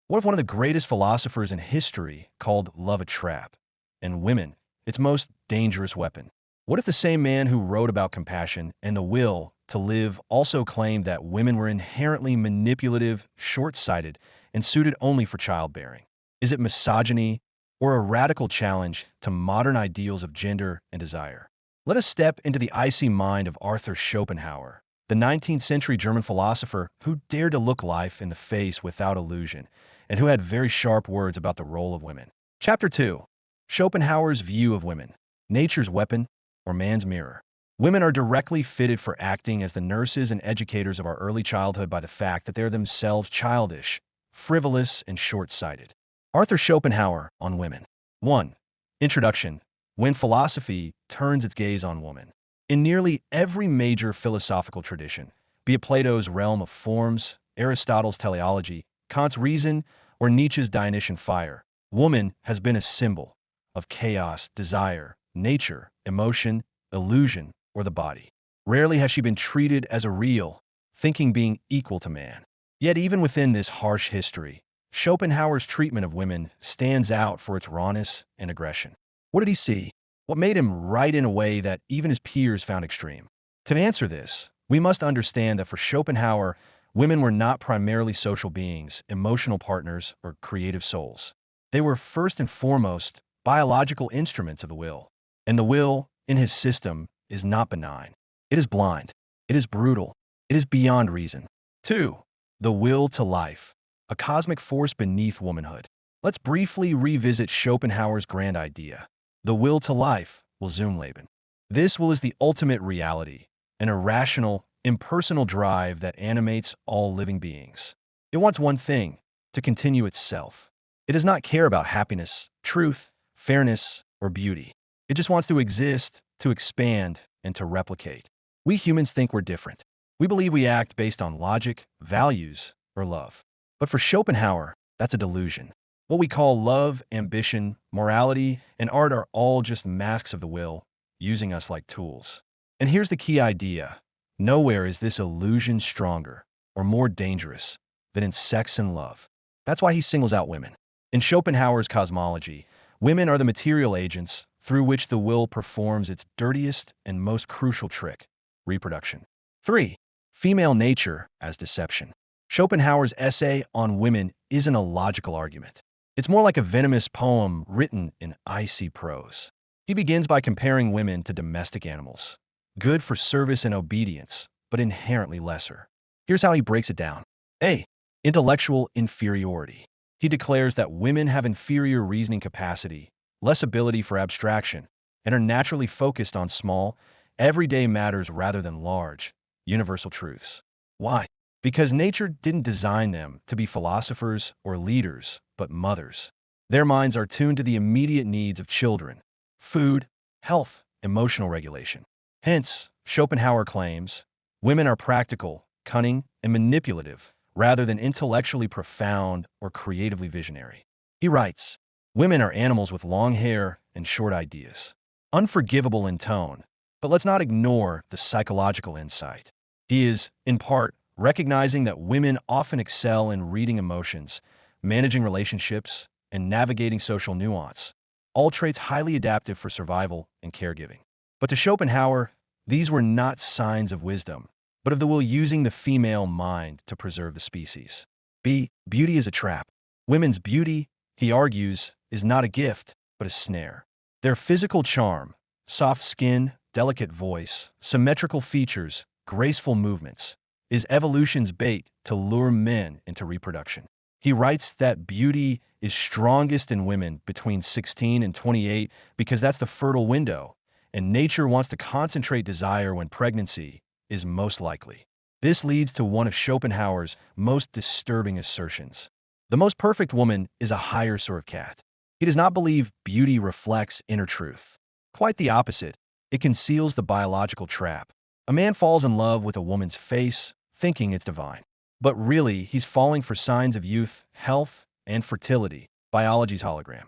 What if one of the greatest philosophers in history called love a trap, and women its most dangerous weapon? What if the same man who wrote about compassion and the will to live also claimed that women were inherently manipulative, short-sighted, and suited only for childbearing? Is it misogyny or a radical challenge to modern ideals of gender and desire? Let us step into the icy mind of Arthur Schopenhauer, the 19th century German philosopher who dared to look life in the face without illusion and who had very sharp words about the role of women. Chapter 2. Schopenhauer's view of women, nature's weapon or man's mirror. Women are directly fitted for acting as the nurses and educators of our early childhood by the fact that they are themselves childish, frivolous, and short-sighted. Arthur Schopenhauer on women. 1. Introduction. When philosophy turns its gaze on woman. In nearly every major philosophical tradition, be it Plato's realm of forms, Aristotle's teleology, Kant's reason, or Nietzsche's Dionysian fire, woman has been a symbol of chaos, desire, nature, emotion, illusion, or the body. Rarely has she been treated as a real, thinking being equal to man. Yet even within this harsh history, Schopenhauer's treatment of women stands out for its rawness and aggression. What did he see? What made him write in a way that even his peers found extreme? To answer this, we must understand that for Schopenhauer, women were not primarily social beings, emotional partners, or creative souls. They were first and foremost biological instruments of the will. And the will, in his system, is not benign. It is blind. It is brutal. It is beyond reason. 2. The will to life, a cosmic force beneath womanhood. Let's briefly revisit Schopenhauer's grand idea. The will to life will Leben. This will is the ultimate reality, an irrational, impersonal drive that animates all living beings. It wants one thing, to continue itself. It does not care about happiness, truth, fairness, or beauty. It just wants to exist, to expand, and to replicate. We humans think we're different. We believe we act based on logic, values, or love. But for Schopenhauer, that's a delusion. What we call love, ambition, morality, and art are all just masks of the will, using us like tools. And here's the key idea. Nowhere is this illusion stronger or more dangerous than in sex and love. That's why he singles out women. In Schopenhauer's cosmology, women are the material agents through which the will performs its dirtiest and most crucial trick, reproduction. 3. Female nature as deception. Schopenhauer's essay on women isn't a logical argument. It's more like a venomous poem written in icy prose. He begins by comparing women to domestic animals, good for service and obedience, but inherently lesser. Here's how he breaks it down. A. Intellectual inferiority. He declares that women have inferior reasoning capacity, less ability for abstraction, and are naturally focused on small, everyday matters rather than large, universal truths. Why? Because nature didn't design them to be philosophers or leaders, but mothers. Their minds are tuned to the immediate needs of children, food, health, emotional regulation. Hence, Schopenhauer claims, women are practical, cunning, and manipulative, rather than intellectually profound or creatively visionary. He writes, women are animals with long hair and short ideas. Unforgivable in tone, but let's not ignore the psychological insight. He is, in part, recognizing that women often excel in reading emotions, managing relationships, and navigating social nuance, all traits highly adaptive for survival and caregiving. But to Schopenhauer, these were not signs of wisdom, but of the will using the female mind to preserve the species. B. Beauty is a trap. Women's beauty, he argues, is not a gift, but a snare. Their physical charm, soft skin, delicate voice, symmetrical features, graceful movements, is evolution's bait to lure men into reproduction. He writes that beauty is strongest in women between 16 and 28 because that's the fertile window, and nature wants to concentrate desire when pregnancy is most likely. This leads to one of Schopenhauer's most disturbing assertions. The most perfect woman is a higher sort of cat. He does not believe beauty reflects inner truth. Quite the opposite. It conceals the biological trap. A man falls in love with a woman's face, thinking it's divine. But really, he's falling for signs of youth, health, and fertility, biology's hologram.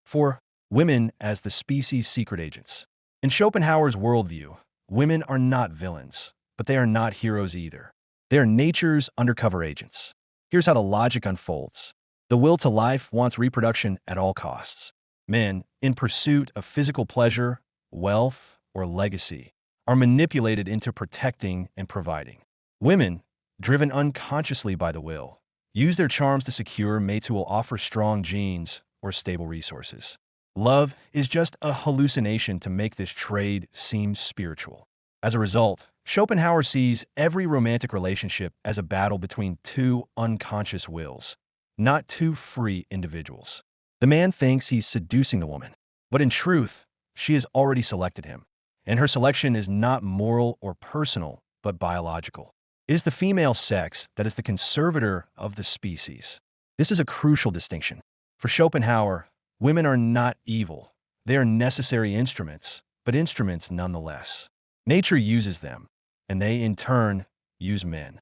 4. Women as the species' secret agents. In Schopenhauer's worldview, women are not villains, but they are not heroes either. They are nature's undercover agents. Here's how the logic unfolds. The will to life wants reproduction at all costs. Men, in pursuit of physical pleasure, wealth, or legacy, are manipulated into protecting and providing. Women, driven unconsciously by the will, use their charms to secure mates who will offer strong genes or stable resources. Love is just a hallucination to make this trade seem spiritual. As a result, Schopenhauer sees every romantic relationship as a battle between two unconscious wills, not two free individuals. The man thinks he's seducing the woman, but in truth, she has already selected him, and her selection is not moral or personal, but biological. It is the female sex that is the conservator of the species. This is a crucial distinction. For Schopenhauer, women are not evil. They are necessary instruments, but instruments nonetheless. Nature uses them, and they, in turn, use men.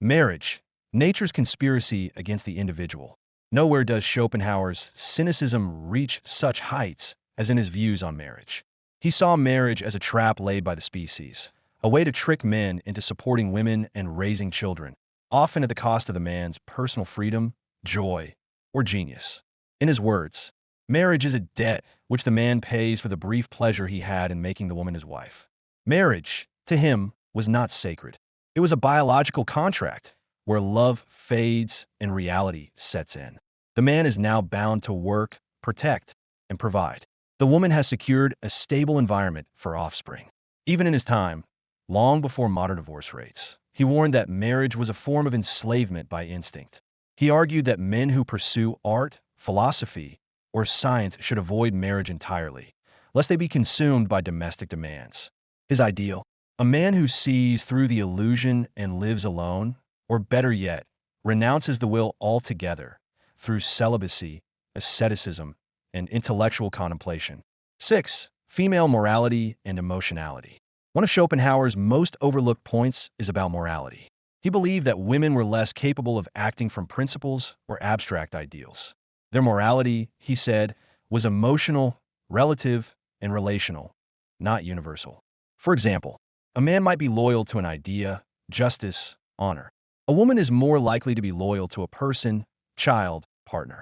Marriage, nature's conspiracy against the individual. Nowhere does Schopenhauer's cynicism reach such heights as in his views on marriage. He saw marriage as a trap laid by the species, a way to trick men into supporting women and raising children, often at the cost of the man's personal freedom, joy, or genius. In his words, marriage is a debt which the man pays for the brief pleasure he had in making the woman his wife. Marriage, to him, was not sacred. It was a biological contract where love fades and reality sets in. The man is now bound to work, protect, and provide. The woman has secured a stable environment for offspring. Even in his time, long before modern divorce rates, he warned that marriage was a form of enslavement by instinct. He argued that men who pursue art, philosophy, or science should avoid marriage entirely, lest they be consumed by domestic demands. His ideal, a man who sees through the illusion and lives alone, or better yet, renounces the will altogether through celibacy, asceticism, and intellectual contemplation. 6. Female morality and emotionality. One of Schopenhauer's most overlooked points is about morality. He believed that women were less capable of acting from principles or abstract ideals. Their morality, he said, was emotional, relative, and relational, not universal. For example, a man might be loyal to an idea, justice, honor. A woman is more likely to be loyal to a person, child, partner.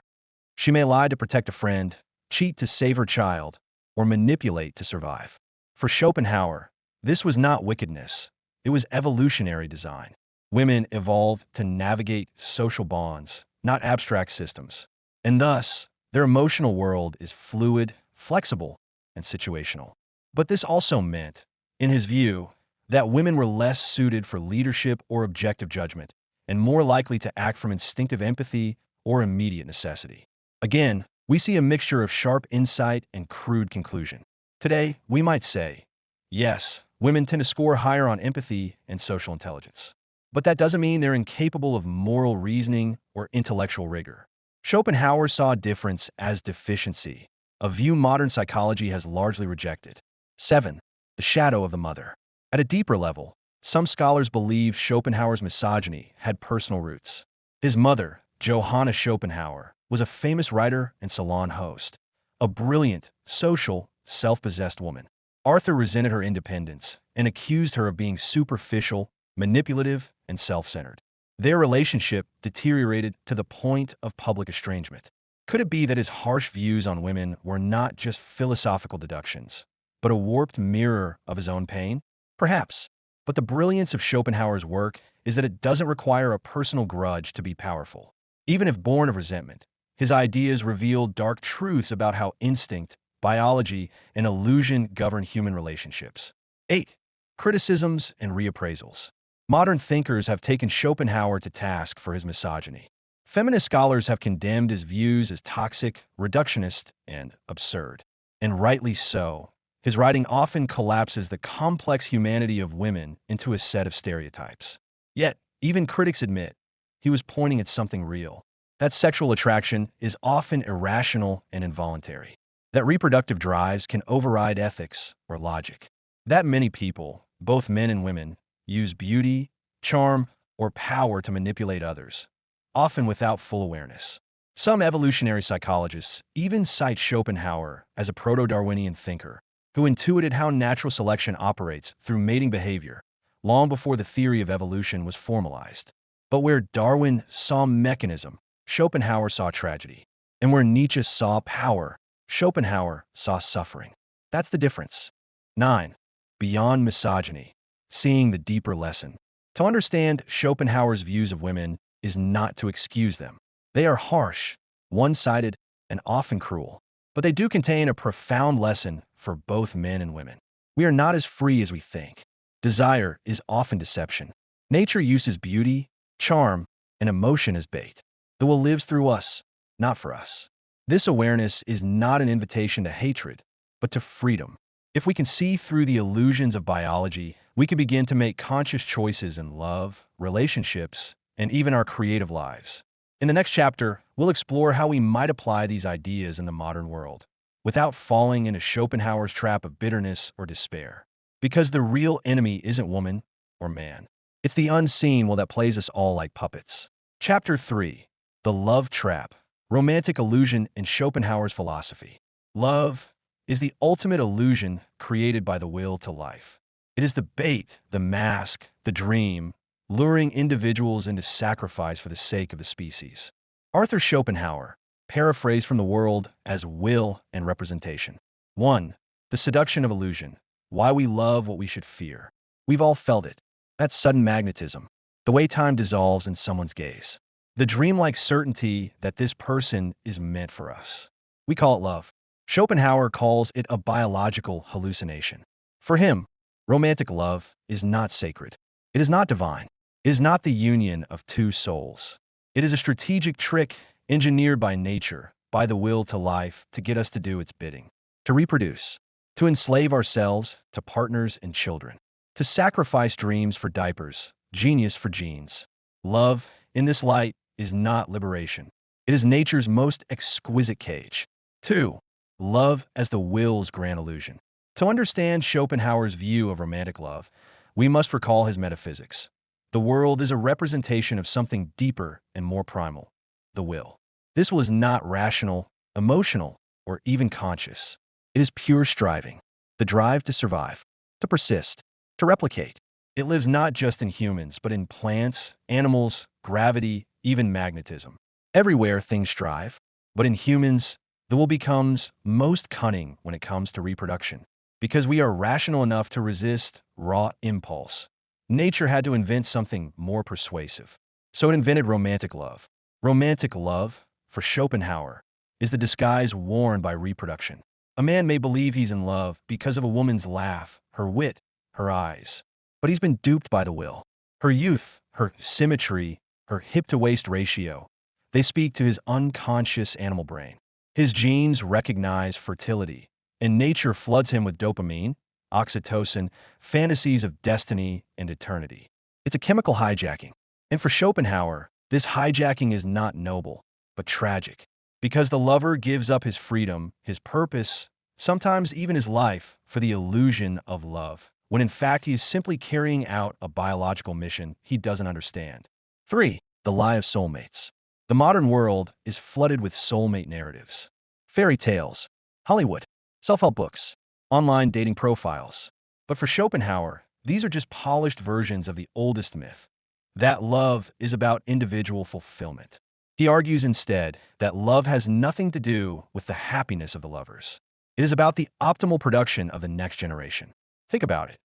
She may lie to protect a friend, cheat to save her child, or manipulate to survive. For Schopenhauer, this was not wickedness. It was evolutionary design. Women evolved to navigate social bonds, not abstract systems. And thus, their emotional world is fluid, flexible, and situational. But this also meant, in his view, that women were less suited for leadership or objective judgment, and more likely to act from instinctive empathy or immediate necessity. Again, we see a mixture of sharp insight and crude conclusion. Today, we might say, yes, women tend to score higher on empathy and social intelligence. But that doesn't mean they're incapable of moral reasoning or intellectual rigor. Schopenhauer saw a difference as deficiency, a view modern psychology has largely rejected. 7. The shadow of the mother. At a deeper level, some scholars believe Schopenhauer's misogyny had personal roots. His mother, Johanna Schopenhauer, was a famous writer and salon host, a brilliant, social, self-possessed woman. Arthur resented her independence and accused her of being superficial, manipulative, and self-centered. Their relationship deteriorated to the point of public estrangement. Could it be that his harsh views on women were not just philosophical deductions, but a warped mirror of his own pain? Perhaps. But the brilliance of Schopenhauer's work is that it doesn't require a personal grudge to be powerful. Even if born of resentment, his ideas reveal dark truths about how instinct, biology, and illusion govern human relationships. 8. Criticisms and reappraisals. Modern thinkers have taken Schopenhauer to task for his misogyny. Feminist scholars have condemned his views as toxic, reductionist, and absurd. And rightly so. His writing often collapses the complex humanity of women into a set of stereotypes. Yet, even critics admit he was pointing at something real. That sexual attraction is often irrational and involuntary. That reproductive drives can override ethics or logic. That many people, both men and women, use beauty, charm, or power to manipulate others, often without full awareness. Some evolutionary psychologists even cite Schopenhauer as a proto-Darwinian thinker who intuited how natural selection operates through mating behavior long before the theory of evolution was formalized. But where Darwin saw mechanism, Schopenhauer saw tragedy. And where Nietzsche saw power, Schopenhauer saw suffering. That's the difference. 9. Beyond misogyny, seeing the deeper lesson. To understand Schopenhauer's views of women is not to excuse them. They are harsh, one-sided, and often cruel. But they do contain a profound lesson for both men and women. We are not as free as we think. Desire is often deception. Nature uses beauty, charm, and emotion as bait. The will lives through us, not for us. This awareness is not an invitation to hatred, but to freedom. If we can see through the illusions of biology, we can begin to make conscious choices in love, relationships, and even our creative lives. In the next chapter, we'll explore how we might apply these ideas in the modern world, without falling into Schopenhauer's trap of bitterness or despair. Because the real enemy isn't woman or man. It's the unseen will that plays us all like puppets. Chapter 3. The Love Trap. Romantic illusion in Schopenhauer's philosophy. Love is the ultimate illusion created by the will to life. It is the bait, the mask, the dream, luring individuals into sacrifice for the sake of the species. Arthur Schopenhauer, paraphrased from the world as will and representation. 1. The seduction of illusion. Why we love what we should fear. We've all felt it. That sudden magnetism. The way time dissolves in someone's gaze. The dreamlike certainty that this person is meant for us. We call it love. Schopenhauer calls it a biological hallucination. For him, romantic love is not sacred. It is not divine. It is not the union of two souls. It is a strategic trick engineered by nature, by the will to life, to get us to do its bidding, to reproduce, to enslave ourselves to partners and children, to sacrifice dreams for diapers, genius for genes. Love, in this light, is not liberation. It is nature's most exquisite cage. 2. Love as the will's grand illusion. To understand Schopenhauer's view of romantic love, we must recall his metaphysics. The world is a representation of something deeper and more primal, the will. This will is not rational, emotional, or even conscious. It is pure striving, the drive to survive, to persist, to replicate. It lives not just in humans, but in plants, animals, gravity, even magnetism. Everywhere things strive, but in humans, the will becomes most cunning when it comes to reproduction, because we are rational enough to resist raw impulse. Nature had to invent something more persuasive. So it invented romantic love. Romantic love, for Schopenhauer, is the disguise worn by reproduction. A man may believe he's in love because of a woman's laugh, her wit, her eyes. But he's been duped by the will. Her youth, her symmetry, her hip-to-waist ratio. They speak to his unconscious animal brain. His genes recognize fertility, and nature floods him with dopamine, oxytocin, fantasies of destiny and eternity. It's a chemical hijacking. And for Schopenhauer, this hijacking is not noble, but tragic. Because the lover gives up his freedom, his purpose, sometimes even his life, for the illusion of love, when in fact he is simply carrying out a biological mission he doesn't understand. 3. The lie of soulmates. The modern world is flooded with soulmate narratives. Fairy tales, Hollywood, self-help books, online dating profiles. But for Schopenhauer, these are just polished versions of the oldest myth, that love is about individual fulfillment. He argues instead that love has nothing to do with the happiness of the lovers. It is about the optimal production of the next generation. Think about it.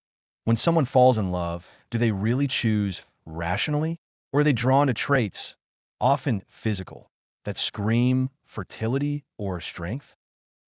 When someone falls in love, do they really choose rationally? Or are they drawn to traits, often physical, that scream fertility or strength?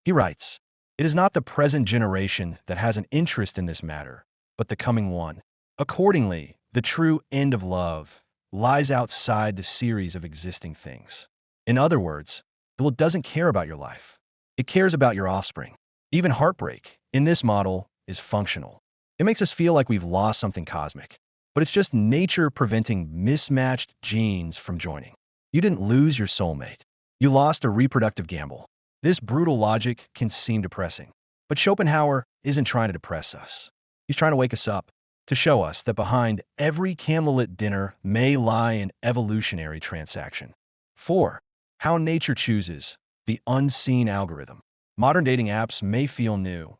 He writes, "It is not the present generation that has an interest in this matter, but the coming one. Accordingly, the true end of love lies outside the series of existing things." In other words, the will doesn't care about your life. It cares about your offspring. Even heartbreak, in this model, is functional. It makes us feel like we've lost something cosmic, but it's just nature preventing mismatched genes from joining. You didn't lose your soulmate. You lost a reproductive gamble. This brutal logic can seem depressing, but Schopenhauer isn't trying to depress us. He's trying to wake us up, to show us that behind every candlelit dinner may lie an evolutionary transaction. 4. How nature chooses, the unseen algorithm. Modern dating apps may feel new,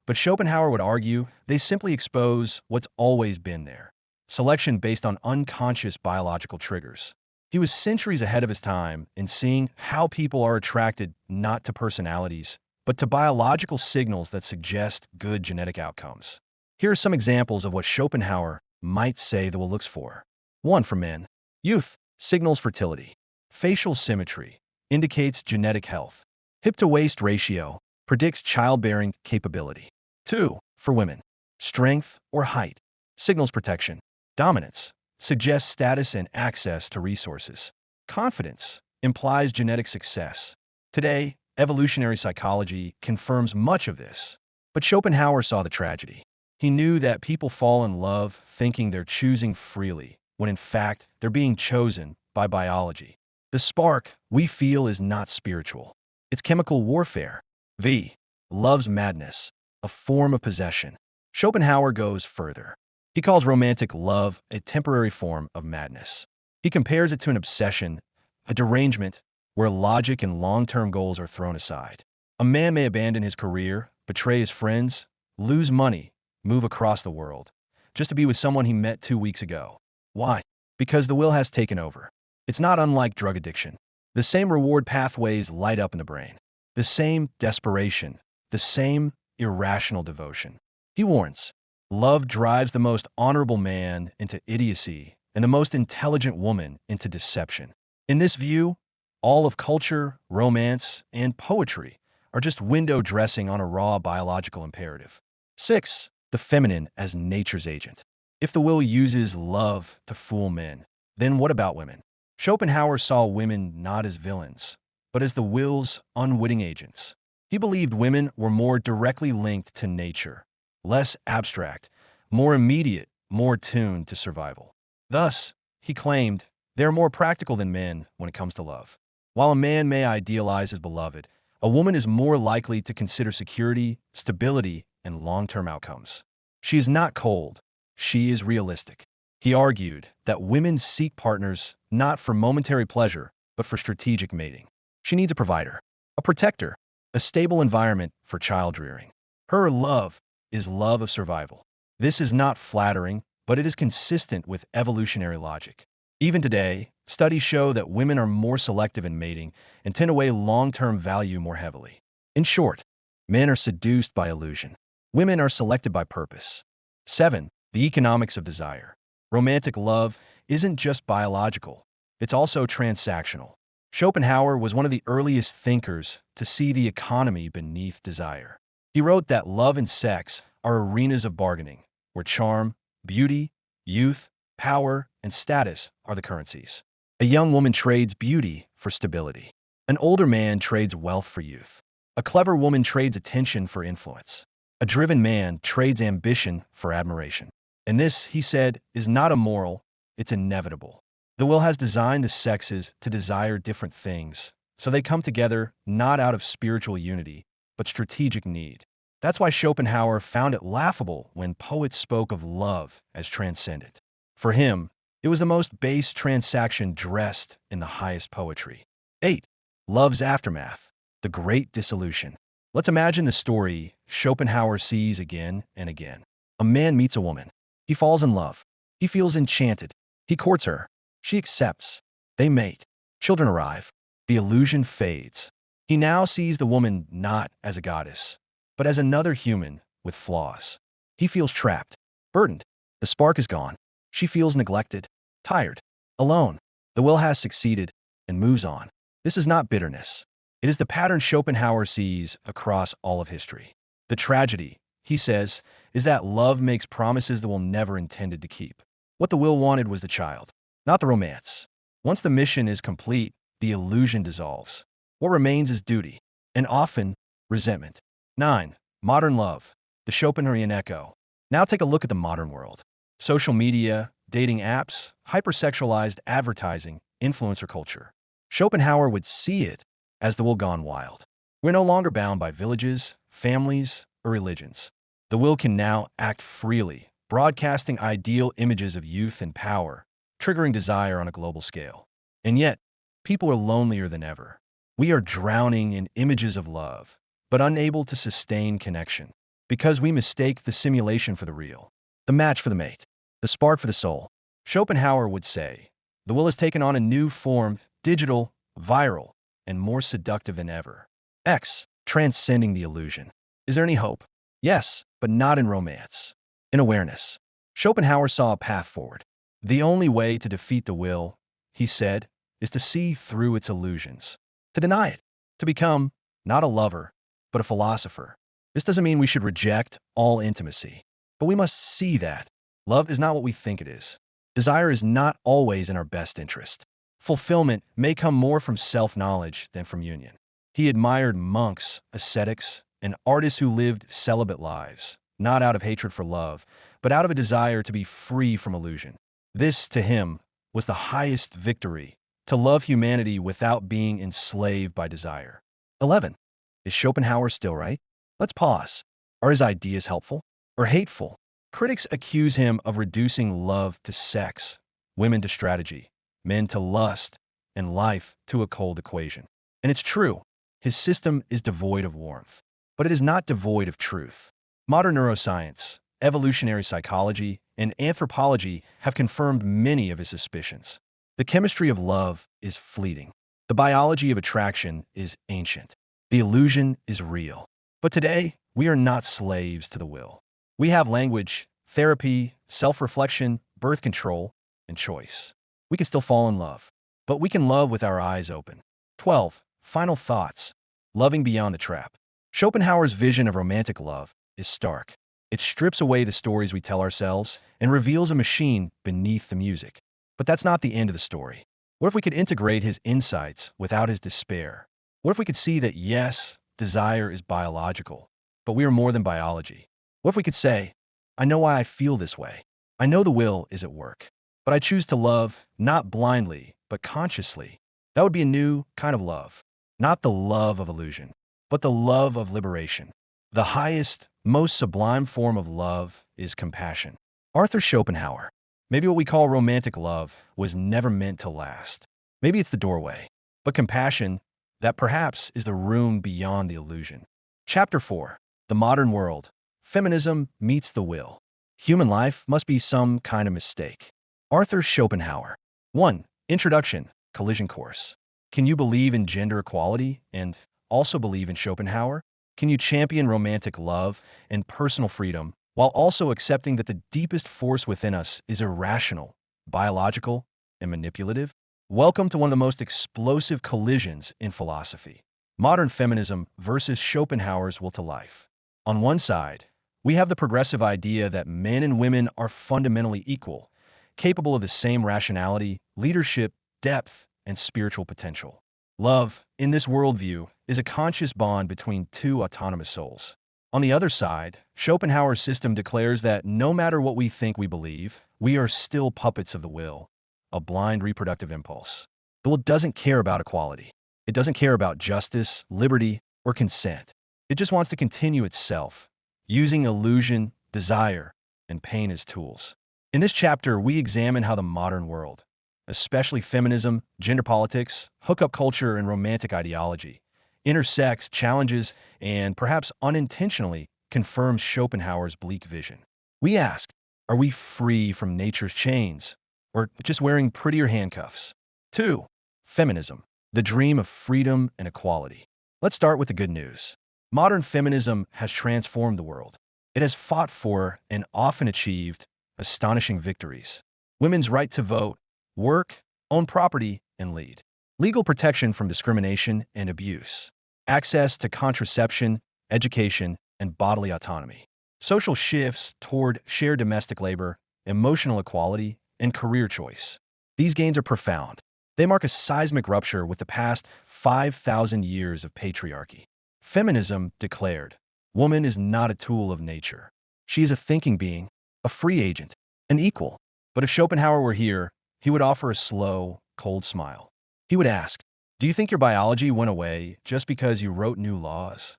but Schopenhauer would argue they simply expose what's always been there. Selection based on unconscious biological triggers. He was centuries ahead of his time in seeing how people are attracted not to personalities, but to biological signals that suggest good genetic outcomes. Here are some examples of what Schopenhauer might say the will looks for. 1. For men. Youth signals fertility. Facial symmetry indicates genetic health. Hip-to-waist ratio predicts childbearing capability. 2. For women. Strength or height signals protection. Dominance suggests status and access to resources. Confidence implies genetic success. Today, evolutionary psychology confirms much of this. But Schopenhauer saw the tragedy. He knew that people fall in love thinking they're choosing freely, when in fact they're being chosen by biology. The spark we feel is not spiritual. It's chemical warfare. V. Love's madness, a form of possession. Schopenhauer goes further. He calls romantic love a temporary form of madness. He compares it to an obsession, a derangement, where logic and long-term goals are thrown aside. A man may abandon his career, betray his friends, lose money, move across the world, just to be with someone he met 2 weeks ago. Why? Because the will has taken over. It's not unlike drug addiction. The same reward pathways light up in the brain. The same desperation. The same irrational devotion. He warns, love drives the most honorable man into idiocy and the most intelligent woman into deception. In this view, all of culture, romance, and poetry are just window dressing on a raw biological imperative. 6. The feminine as nature's agent. If the will uses love to fool men, then what about women? Schopenhauer saw women not as villains, but as the will's unwitting agents. He believed women were more directly linked to nature, less abstract, more immediate, more tuned to survival. Thus, he claimed, they are more practical than men when it comes to love. While a man may idealize his beloved, a woman is more likely to consider security, stability, and long-term outcomes. She is not cold. She is realistic. He argued that women seek partners not for momentary pleasure, but for strategic mating. She needs a provider, a protector, a stable environment for child rearing. Her love is love of survival. This is not flattering, but it is consistent with evolutionary logic. Even today, studies show that women are more selective in mating and tend to weigh long-term value more heavily. In short, men are seduced by illusion. Women are selected by purpose. 7. The economics of desire. Romantic love isn't just biological, it's also transactional. Schopenhauer was one of the earliest thinkers to see the economy beneath desire. He wrote that love and sex are arenas of bargaining, where charm, beauty, youth, power, and status are the currencies. A young woman trades beauty for stability. An older man trades wealth for youth. A clever woman trades attention for influence. A driven man trades ambition for admiration. And this, he said, is not immoral, it's inevitable. The will has designed the sexes to desire different things, so they come together not out of spiritual unity, but strategic need. That's why Schopenhauer found it laughable when poets spoke of love as transcendent. For him, it was the most base transaction dressed in the highest poetry. 8. Love's aftermath, the great dissolution. Let's imagine the story Schopenhauer sees again and again. A man meets a woman. He falls in love. He feels enchanted. He courts her. She accepts. They mate. Children arrive. The illusion fades. He now sees the woman not as a goddess, but as another human with flaws. He feels trapped, burdened. The spark is gone. She feels neglected, tired, alone. The will has succeeded and moves on. This is not bitterness. It is the pattern Schopenhauer sees across all of history. The tragedy, he says, is that love makes promises the will never intended to keep. What the will wanted was the child, not the romance. Once the mission is complete, the illusion dissolves. What remains is duty, and often resentment. 9. Modern love, the Schopenhauerian echo. Now take a look at the modern world. Social media, dating apps, hypersexualized advertising, influencer culture. Schopenhauer would see it as the will gone wild. We're no longer bound by villages, families, or religions. The will can now act freely, broadcasting ideal images of youth and power, triggering desire on a global scale. And yet, people are lonelier than ever. We are drowning in images of love, but unable to sustain connection, because we mistake the simulation for the real, the match for the mate, the spark for the soul. Schopenhauer would say, The will has taken on a new form, digital, viral, and more seductive than ever. X. Transcending the illusion. Is there any hope? Yes, but not in romance. In awareness. Schopenhauer saw a path forward. The only way to defeat the will, he said, is to see through its illusions, to deny it, to become not a lover, but a philosopher. This doesn't mean we should reject all intimacy, but we must see that love is not what we think it is. Desire is not always in our best interest. Fulfillment may come more from self-knowledge than from union. He admired monks, ascetics, and artists who lived celibate lives, not out of hatred for love, but out of a desire to be free from illusion. This, to him, was the highest victory, to love humanity without being enslaved by desire. 11. Is Schopenhauer still right? Let's pause. Are his ideas helpful or hateful? Critics accuse him of reducing love to sex, women to strategy, men to lust, and life to a cold equation. And it's true, his system is devoid of warmth, but it is not devoid of truth. Modern neuroscience, evolutionary psychology, and anthropology have confirmed many of his suspicions. The chemistry of love is fleeting. The biology of attraction is ancient. The illusion is real. But today, we are not slaves to the will. We have language, therapy, self-reflection, birth control, and choice. We can still fall in love, but we can love with our eyes open. 12. Final thoughts. Loving beyond the trap. Schopenhauer's vision of romantic love is stark. It strips away the stories we tell ourselves and reveals a machine beneath the music. But that's not the end of the story. What if we could integrate his insights without his despair? What if we could see that, yes, desire is biological, but we are more than biology? What if we could say, I know why I feel this way. I know the will is at work, but I choose to love not blindly, but consciously. That would be a new kind of love. Not the love of illusion, but the love of liberation. The highest, most sublime form of love is compassion. Arthur Schopenhauer. Maybe what we call romantic love was never meant to last. Maybe it's the doorway. But compassion, that perhaps is the room beyond the illusion. Chapter 4. The Modern World. Feminism meets the will. Human life must be some kind of mistake. Arthur Schopenhauer. 1. Introduction. Collision course. Can you believe in gender equality and also believe in Schopenhauer? Can you champion romantic love and personal freedom while also accepting that the deepest force within us is irrational, biological, and manipulative? Welcome to one of the most explosive collisions in philosophy. Modern feminism versus Schopenhauer's will to life. On one side, we have the progressive idea that men and women are fundamentally equal, capable of the same rationality, leadership, depth, and spiritual potential. Love, in this worldview, is a conscious bond between two autonomous souls. On the other side, Schopenhauer's system declares that no matter what we think we believe, we are still puppets of the will, a blind reproductive impulse. The will doesn't care about equality. It doesn't care about justice, liberty, or consent. It just wants to continue itself, using illusion, desire, and pain as tools. In this chapter, we examine how the modern world, especially feminism, gender politics, hookup culture, and romantic ideology, intersects, challenges, and perhaps unintentionally confirms Schopenhauer's bleak vision. We ask, are we free from nature's chains, or just wearing prettier handcuffs? 2. Feminism, the dream of freedom and equality. Let's start with the good news. Modern feminism has transformed the world. It has fought for and often achieved astonishing victories. Women's right to vote, work, own property, and lead. Legal protection from discrimination and abuse. Access to contraception, education, and bodily autonomy. Social shifts toward shared domestic labor, emotional equality, and career choice. These gains are profound. They mark a seismic rupture with the past 5,000 years of patriarchy. Feminism declared, woman is not a tool of nature. She is a thinking being, a free agent, an equal. But if Schopenhauer were here, he would offer a slow, cold smile. He would ask, do you think your biology went away just because you wrote new laws?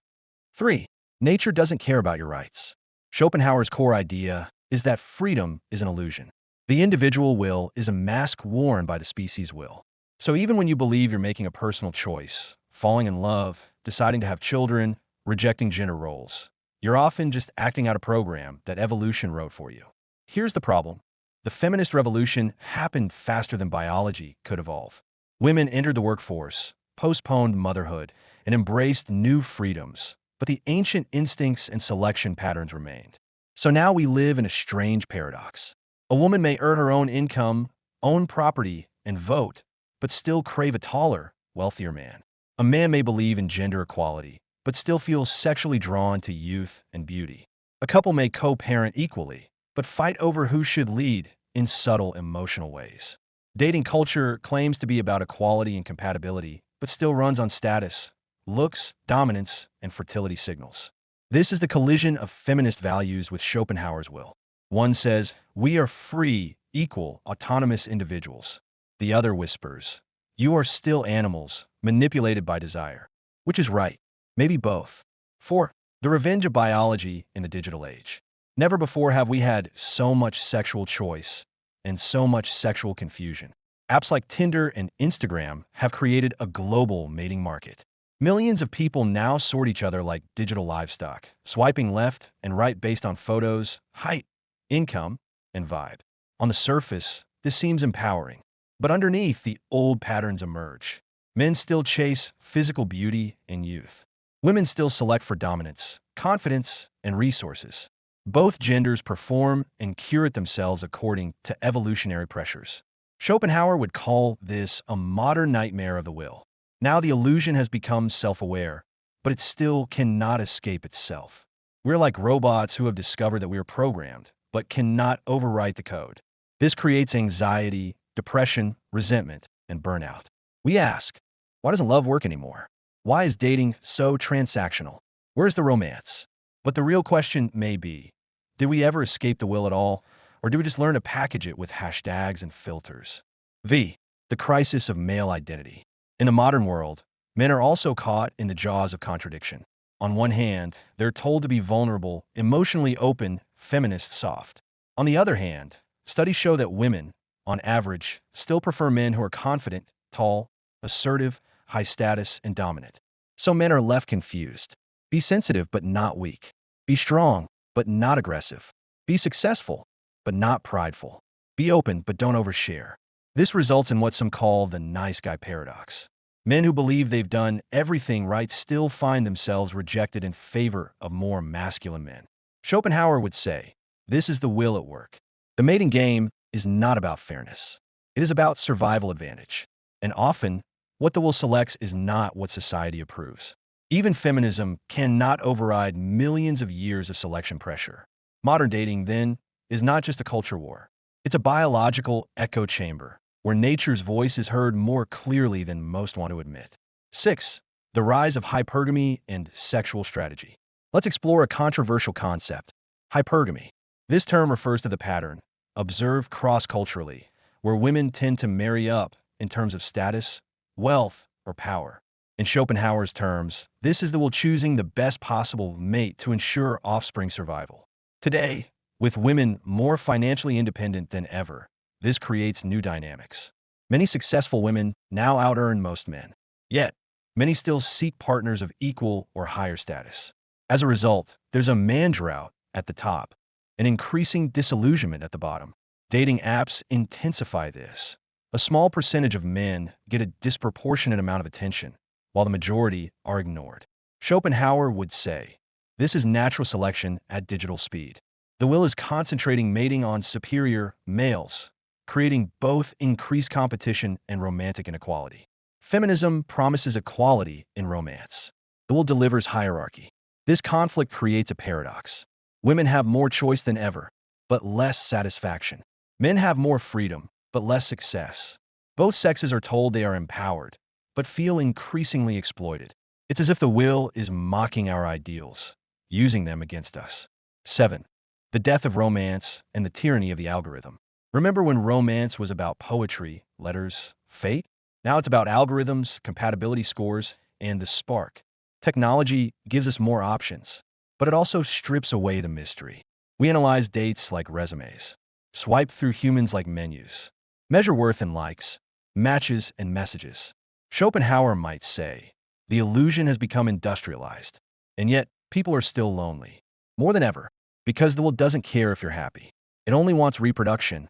3. Nature doesn't care about your rights. Schopenhauer's core idea is that freedom is an illusion. The individual will is a mask worn by the species will. So even when you believe you're making a personal choice, falling in love, deciding to have children, rejecting gender roles, you're often just acting out a program that evolution wrote for you. Here's the problem. The feminist revolution happened faster than biology could evolve. Women entered the workforce, postponed motherhood, and embraced new freedoms, but the ancient instincts and selection patterns remained. So now we live in a strange paradox. A woman may earn her own income, own property, and vote, but still crave a taller, wealthier man. A man may believe in gender equality, but still feel sexually drawn to youth and beauty. A couple may co-parent equally, but fight over who should lead in subtle emotional ways. Dating culture claims to be about equality and compatibility, but still runs on status, looks, dominance, and fertility signals. This is the collision of feminist values with Schopenhauer's will. One says, "We are free, equal, autonomous individuals." The other whispers, "You are still animals, manipulated by desire." Which is right? Maybe both. 4. The revenge of biology in the digital age. Never before have we had so much sexual choice and so much sexual confusion. Apps like Tinder and Instagram have created a global mating market. Millions of people now sort each other like digital livestock, swiping left and right based on photos, height, income, and vibe. On the surface, this seems empowering, but underneath, the old patterns emerge. Men still chase physical beauty and youth. Women still select for dominance, confidence, and resources. Both genders perform and curate themselves according to evolutionary pressures. Schopenhauer would call this a modern nightmare of the will. Now the illusion has become self-aware, but it still cannot escape itself. We're like robots who have discovered that we are programmed, but cannot overwrite the code. This creates anxiety, depression, resentment, and burnout. We ask, why doesn't love work anymore? Why is dating so transactional? Where's the romance? But the real question may be, did we ever escape the will at all, or do we just learn to package it with hashtags and filters? The crisis of male identity. In the modern world, men are also caught in the jaws of contradiction. On one hand, they're told to be vulnerable, emotionally open, feminist, soft. On the other hand, studies show that women, on average, still prefer men who are confident, tall, assertive, high status, and dominant. So men are left confused. Be sensitive but not weak. Be strong but not aggressive. Be successful but not prideful. Be open but don't overshare. This results in what some call the nice guy paradox. Men who believe they've done everything right still find themselves rejected in favor of more masculine men. Schopenhauer would say, this is the will at work. The mating game is not about fairness. It is about survival advantage. And often, what the will selects is not what society approves. Even feminism cannot override millions of years of selection pressure. Modern dating, then, is not just a culture war. It's a biological echo chamber where nature's voice is heard more clearly than most want to admit. 6. The rise of hypergamy and sexual strategy. Let's explore a controversial concept, hypergamy. This term refers to the pattern, observed cross-culturally, where women tend to marry up in terms of status, wealth, or power. In Schopenhauer's terms, this is the will choosing the best possible mate to ensure offspring survival. Today, with women more financially independent than ever, this creates new dynamics. Many successful women now out-earn most men. Yet, many still seek partners of equal or higher status. As a result, there's a man drought at the top, an increasing disillusionment at the bottom. Dating apps intensify this. A small percentage of men get a disproportionate amount of attention, while the majority are ignored. Schopenhauer would say, this is natural selection at digital speed. The will is concentrating mating on superior males, creating both increased competition and romantic inequality. Feminism promises equality in romance. The will delivers hierarchy. This conflict creates a paradox. Women have more choice than ever, but less satisfaction. Men have more freedom, but less success. Both sexes are told they are empowered, but feel increasingly exploited. It's as if the will is mocking our ideals, using them against us. 7. The death of romance and the tyranny of the algorithm. Remember when romance was about poetry, letters, fate? Now it's about algorithms, compatibility scores, and the spark. Technology gives us more options, but it also strips away the mystery. We analyze dates like resumes, swipe through humans like menus, measure worth in likes, matches, and messages. Schopenhauer might say, the illusion has become industrialized, and yet people are still lonely. More than ever, because the will doesn't care if you're happy. It only wants reproduction,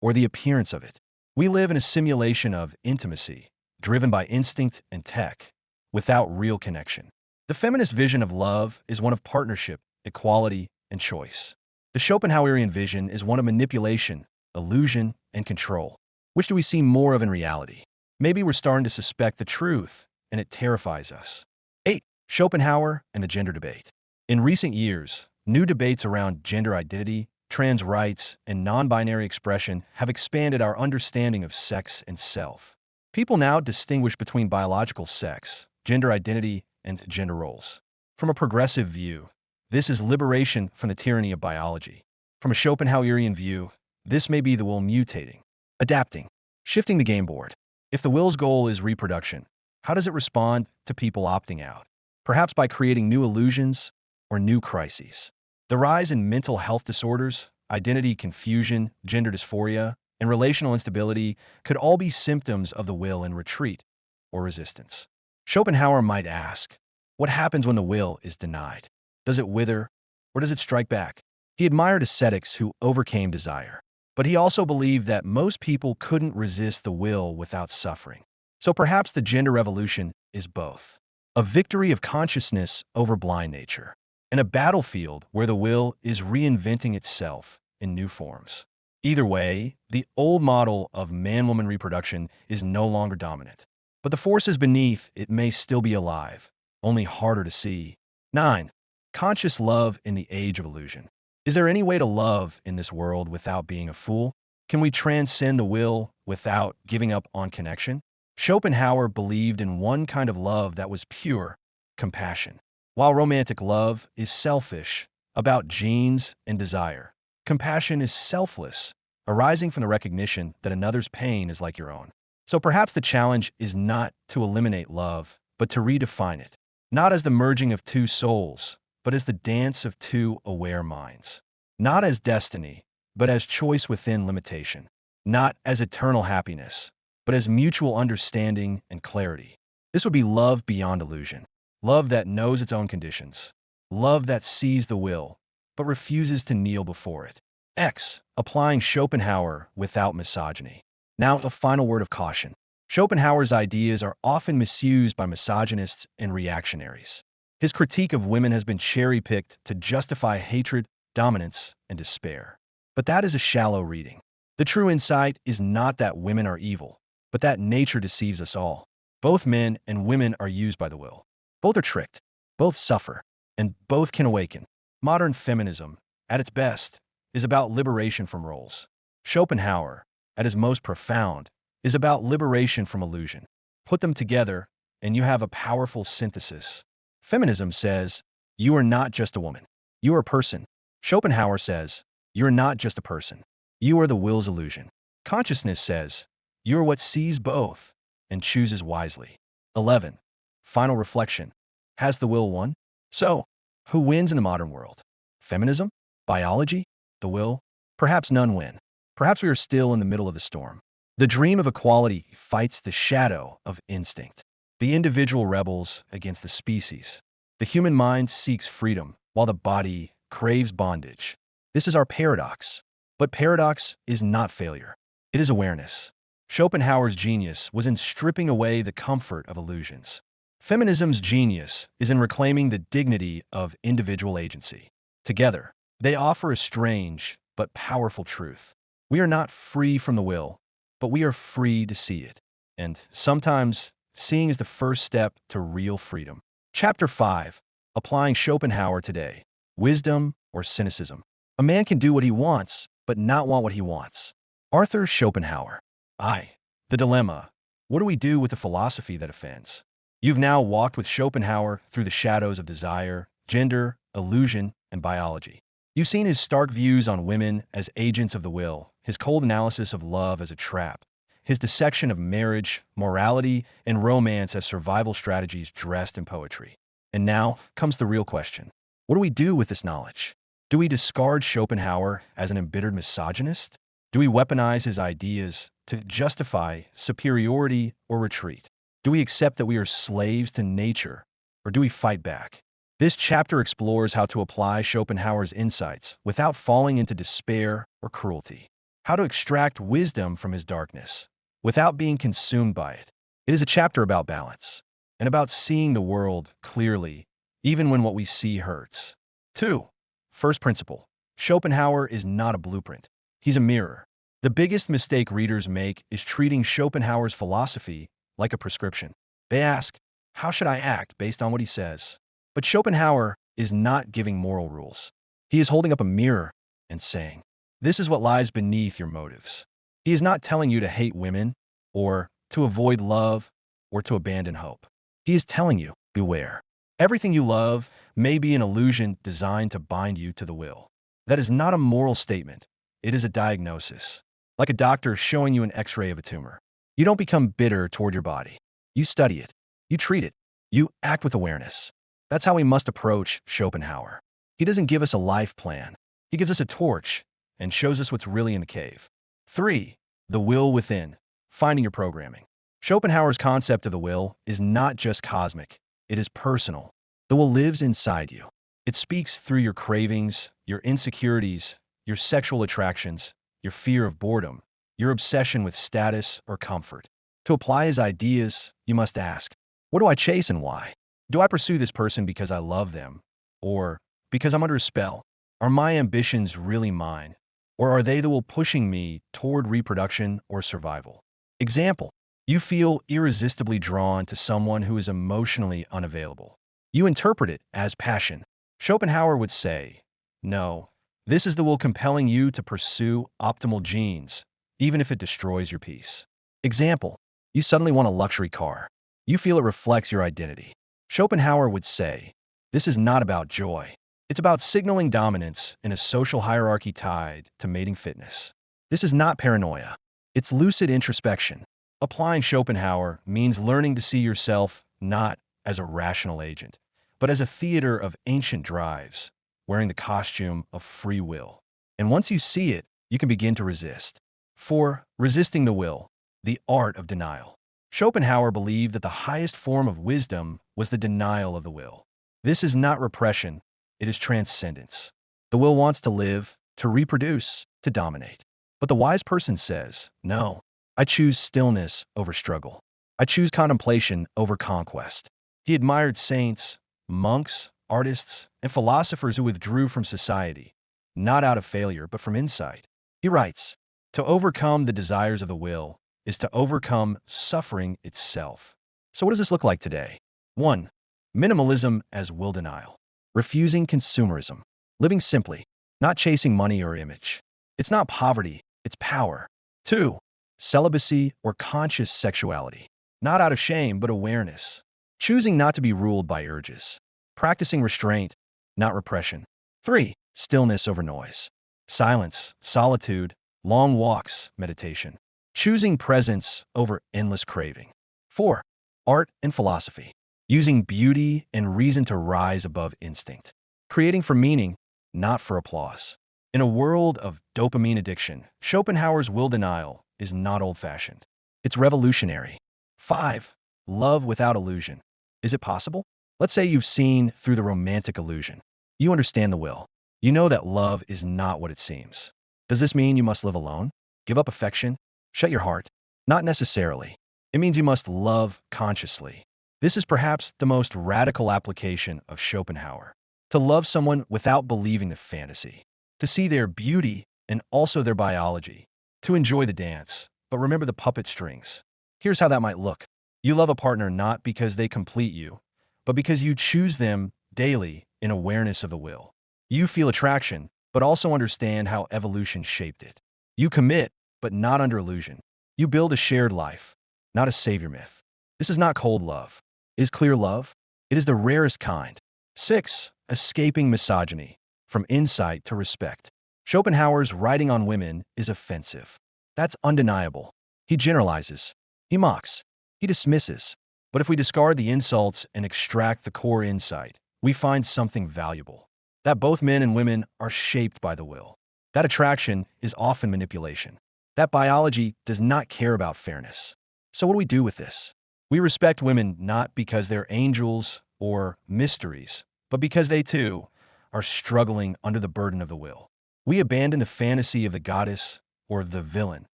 or the appearance of it. We live in a simulation of intimacy, driven by instinct and tech, without real connection. The feminist vision of love is one of partnership, equality, and choice. The Schopenhauerian vision is one of manipulation, illusion, and control. Which do we see more of in reality? Maybe we're starting to suspect the truth, and it terrifies us. 8. Schopenhauer and the gender debate. In recent years, new debates around gender identity, trans rights, and non-binary expression have expanded our understanding of sex and self. People now distinguish between biological sex, gender identity, and gender roles. From a progressive view, this is liberation from the tyranny of biology. From a Schopenhauerian view, this may be the will mutating, adapting, shifting the game board. If the will's goal is reproduction, how does it respond to people opting out? Perhaps by creating new illusions or new crises. The rise in mental health disorders, identity confusion, gender dysphoria, and relational instability could all be symptoms of the will in retreat or resistance. Schopenhauer might ask, what happens when the will is denied? Does it wither, or does it strike back? He admired ascetics who overcame desire, but he also believed that most people couldn't resist the will without suffering. So perhaps the gender revolution is both a victory of consciousness over blind nature, and a battlefield where the will is reinventing itself in new forms. Either way, the old model of man-woman reproduction is no longer dominant. But the forces beneath it may still be alive, only harder to see. 9. Conscious love in the age of illusion. Is there any way to love in this world without being a fool? Can we transcend the will without giving up on connection? Schopenhauer believed in one kind of love that was pure, compassion. While romantic love is selfish, about genes and desire, compassion is selfless, arising from the recognition that another's pain is like your own. So perhaps the challenge is not to eliminate love, but to redefine it, not as the merging of two souls, but as the dance of two aware minds. Not as destiny, but as choice within limitation. Not as eternal happiness, but as mutual understanding and clarity. This would be love beyond illusion. Love that knows its own conditions. Love that sees the will, but refuses to kneel before it. X. Applying Schopenhauer without misogyny. Now, a final word of caution. Schopenhauer's ideas are often misused by misogynists and reactionaries. His critique of women has been cherry-picked to justify hatred, dominance, and despair. But that is a shallow reading. The true insight is not that women are evil, but that nature deceives us all. Both men and women are used by the will. Both are tricked, both suffer, and both can awaken. Modern feminism, at its best, is about liberation from roles. Schopenhauer, at his most profound, is about liberation from illusion. Put them together, and you have a powerful synthesis. Feminism says, you are not just a woman. You are a person. Schopenhauer says, you are not just a person. You are the will's illusion. Consciousness says, you are what sees both and chooses wisely. 11. Final reflection. Has the will won? So, who wins in the modern world? Feminism? Biology? The will? Perhaps none win. Perhaps we are still in the middle of the storm. The dream of equality fights the shadow of instinct. The individual rebels against the species. The human mind seeks freedom, while the body craves bondage. This is our paradox. But paradox is not failure. It is awareness. Schopenhauer's genius was in stripping away the comfort of illusions. Feminism's genius is in reclaiming the dignity of individual agency. Together, they offer a strange but powerful truth. We are not free from the will, but we are free to see it. And sometimes, seeing is the first step to real freedom. Chapter 5. Applying Schopenhauer today. Wisdom or cynicism. A man can do what he wants, but not want what he wants. Arthur Schopenhauer. The dilemma. What do we do with a philosophy that offends? You've now walked with Schopenhauer through the shadows of desire, gender, illusion, and biology. You've seen his stark views on women as agents of the will, his cold analysis of love as a trap, his dissection of marriage, morality, and romance as survival strategies dressed in poetry. And now comes the real question. What do we do with this knowledge? Do we discard Schopenhauer as an embittered misogynist? Do we weaponize his ideas to justify superiority or retreat? Do we accept that we are slaves to nature, or do we fight back? This chapter explores how to apply Schopenhauer's insights without falling into despair or cruelty. how to extract wisdom from his darkness without being consumed by it. It is a chapter about balance and about seeing the world clearly, even when what we see hurts. 2. First principle. Schopenhauer is not a blueprint. He's a mirror. The biggest mistake readers make is treating Schopenhauer's philosophy like a prescription. They ask, how should I act based on what he says? But Schopenhauer is not giving moral rules. He is holding up a mirror and saying, this is what lies beneath your motives. He is not telling you to hate women, or to avoid love, or to abandon hope. He is telling you, beware. Everything you love may be an illusion designed to bind you to the will. That is not a moral statement. It is a diagnosis. Like a doctor showing you an X-ray of a tumor. You don't become bitter toward your body. You study it. You treat it. You act with awareness. That's how we must approach Schopenhauer. He doesn't give us a life plan. He gives us a torch and shows us what's really in the cave. 3. The will within. Finding your programming. Schopenhauer's concept of the will is not just cosmic. It is personal. The will lives inside you. It speaks through your cravings, your insecurities, your sexual attractions, your fear of boredom, your obsession with status or comfort. To apply his ideas, you must ask, what do I chase and why? Do I pursue this person because I love them? Or because I'm under a spell? Are my ambitions really mine? Or are they the will pushing me toward reproduction or survival? Example, you feel irresistibly drawn to someone who is emotionally unavailable. You interpret it as passion. Schopenhauer would say, no, this is the will compelling you to pursue optimal genes, even if it destroys your peace. Example, you suddenly want a luxury car. You feel it reflects your identity. Schopenhauer would say, this is not about joy. It's about signaling dominance in a social hierarchy tied to mating fitness. This is not paranoia. It's lucid introspection. Applying Schopenhauer means learning to see yourself not as a rational agent, but as a theater of ancient drives, wearing the costume of free will. And once you see it, you can begin to resist. 4. Resisting the will, the art of denial. Schopenhauer believed that the highest form of wisdom was the denial of the will. This is not repression, it is transcendence. The will wants to live, to reproduce, to dominate. But the wise person says, no, I choose stillness over struggle. I choose contemplation over conquest. He admired saints, monks, artists, and philosophers who withdrew from society, not out of failure, but from insight. He writes, to overcome the desires of the will is to overcome suffering itself. So what does this look like today? 1. Minimalism as will denial. Refusing consumerism. Living simply, not chasing money or image. It's not poverty, it's power. 2. Celibacy or conscious sexuality. Not out of shame, but awareness. Choosing not to be ruled by urges. Practicing restraint, not repression. 3. Stillness over noise. Silence, solitude, long walks, meditation. Choosing presence over endless craving. 4. Art and philosophy. Using beauty and reason to rise above instinct. Creating for meaning, not for applause. In a world of dopamine addiction, Schopenhauer's will denial is not old-fashioned. It's revolutionary. 5. Love without illusion. Is it possible? Let's say you've seen through the romantic illusion. You understand the will. You know that love is not what it seems. Does this mean you must live alone? Give up affection? Shut your heart? Not necessarily. It means you must love consciously. This is perhaps the most radical application of Schopenhauer. To love someone without believing the fantasy. To see their beauty and also their biology. To enjoy the dance, but remember the puppet strings. Here's how that might look. You love a partner not because they complete you, but because you choose them daily in awareness of the will. You feel attraction, but also understand how evolution shaped it. You commit, but not under illusion. You build a shared life, not a savior myth. This is not cold love. It is clear love. It is the rarest kind. 6. Escaping misogyny. From insight to respect. Schopenhauer's writing on women is offensive. That's undeniable. He generalizes. He mocks. He dismisses. But if we discard the insults and extract the core insight, we find something valuable. That both men and women are shaped by the will. That attraction is often manipulation. That biology does not care about fairness. So what do we do with this? We respect women not because they're angels or mysteries, but because they too are struggling under the burden of the will. We abandon the fantasy of the goddess or the villain,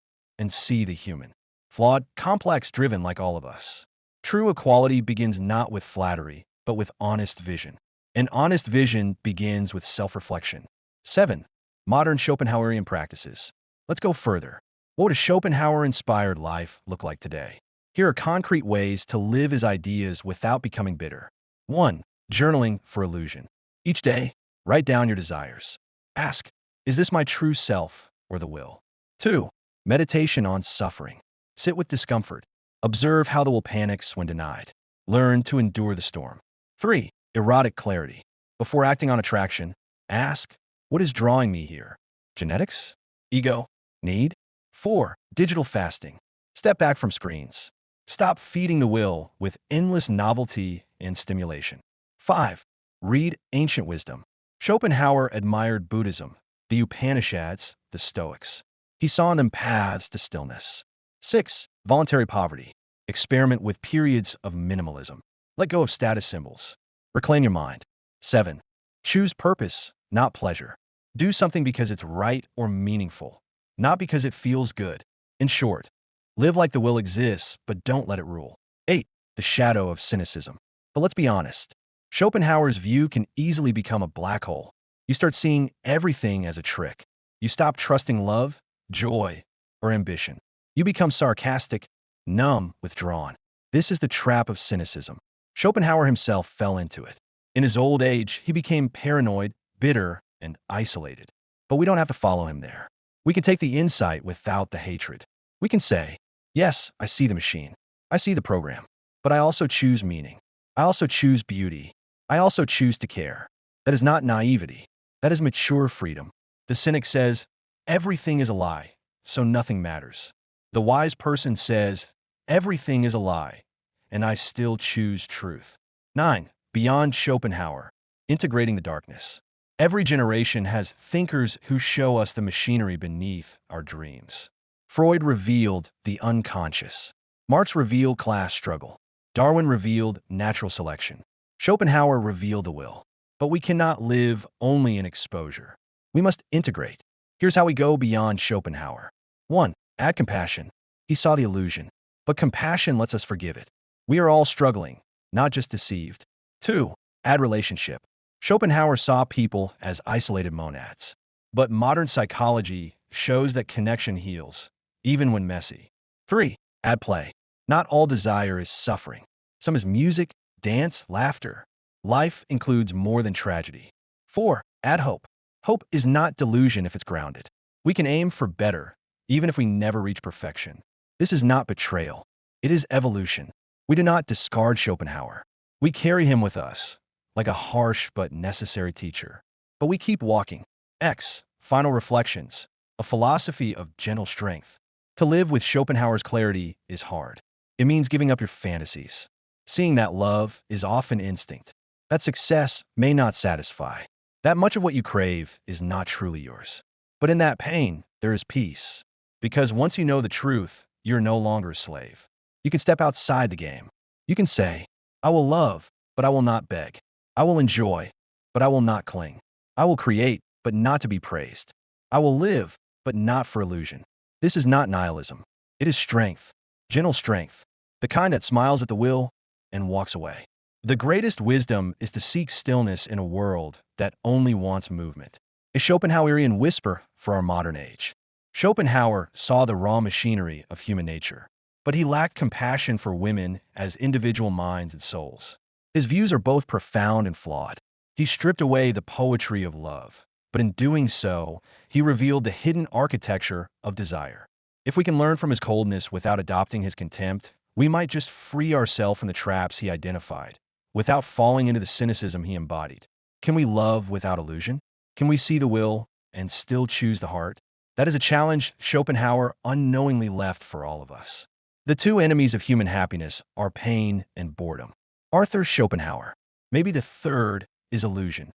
and see the human. Flawed, complex, driven like all of us. True equality begins not with flattery, but with honest vision. An honest vision begins with self-reflection. 7. Modern Schopenhauerian practices. Let's go further. What would a Schopenhauer-inspired life look like today? Here are concrete ways to live his ideas without becoming bitter. 1. Journaling for illusion. Each day, write down your desires. Ask, is this my true self or the will? 2. Meditation on suffering. Sit with discomfort. Observe how the will panics when denied. Learn to endure the storm. 3. Erotic clarity. Before acting on attraction, ask, what is drawing me here? Genetics? Ego? Need? 4. Digital fasting. Step back from screens. Stop feeding the will with endless novelty and stimulation. 5. Read ancient wisdom. Schopenhauer admired Buddhism, the Upanishads, the Stoics. He saw in them paths to stillness. 6. Voluntary poverty. Experiment with periods of minimalism. Let go of status symbols. Reclaim your mind. 7. Choose purpose, not pleasure. Do something because it's right or meaningful, not because it feels good. In short, live like the will exists, but don't let it rule. 8. The shadow of cynicism. But let's be honest. Schopenhauer's view can easily become a black hole. You start seeing everything as a trick. You stop trusting love, joy, or ambition. You become sarcastic, numb, withdrawn. This is the trap of cynicism. Schopenhauer himself fell into it. In his old age, he became paranoid, bitter, and isolated. But we don't have to follow him there. We can take the insight without the hatred. We can say, yes, I see the machine. I see the program. But I also choose meaning. I also choose beauty. I also choose to care. That is not naivety. That is mature freedom. The cynic says, everything is a lie, so nothing matters. The wise person says, everything is a lie, and I still choose truth. 9. Beyond Schopenhauer. Integrating the darkness. Every generation has thinkers who show us the machinery beneath our dreams. Freud revealed the unconscious. Marx revealed class struggle. Darwin revealed natural selection. Schopenhauer revealed the will. But we cannot live only in exposure. We must integrate. Here's how we go beyond Schopenhauer. 1. Add compassion. He saw the illusion, but compassion lets us forgive it. We are all struggling, not just deceived. 2. Add relationship. Schopenhauer saw people as isolated monads. But modern psychology shows that connection heals, even when messy. 3. Add play. Not all desire is suffering. Some is music, dance, laughter. Life includes more than tragedy. 4. Add hope. Hope is not delusion if it's grounded. We can aim for better, even if we never reach perfection. This is not betrayal. It is evolution. We do not discard Schopenhauer. We carry him with us, like a harsh but necessary teacher. But we keep walking. X. Final reflections. A philosophy of gentle strength. To live with Schopenhauer's clarity is hard. It means giving up your fantasies. Seeing that love is often instinct. That success may not satisfy. That much of what you crave is not truly yours. But in that pain, there is peace. Because once you know the truth, you're no longer a slave. You can step outside the game. You can say, I will love, but I will not beg. I will enjoy, but I will not cling. I will create, but not to be praised. I will live, but not for illusion. This is not nihilism. It is strength, gentle strength, the kind that smiles at the will and walks away. The greatest wisdom is to seek stillness in a world that only wants movement. A Schopenhauerian whisper for our modern age. Schopenhauer saw the raw machinery of human nature, but he lacked compassion for women as individual minds and souls. His views are both profound and flawed. He stripped away the poetry of love, but in doing so, he revealed the hidden architecture of desire. If we can learn from his coldness without adopting his contempt, we might just free ourselves from the traps he identified, without falling into the cynicism he embodied. Can we love without illusion? Can we see the will and still choose the heart? That is a challenge Schopenhauer unknowingly left for all of us. The two enemies of human happiness are pain and boredom. Arthur Schopenhauer. Maybe the third is illusion.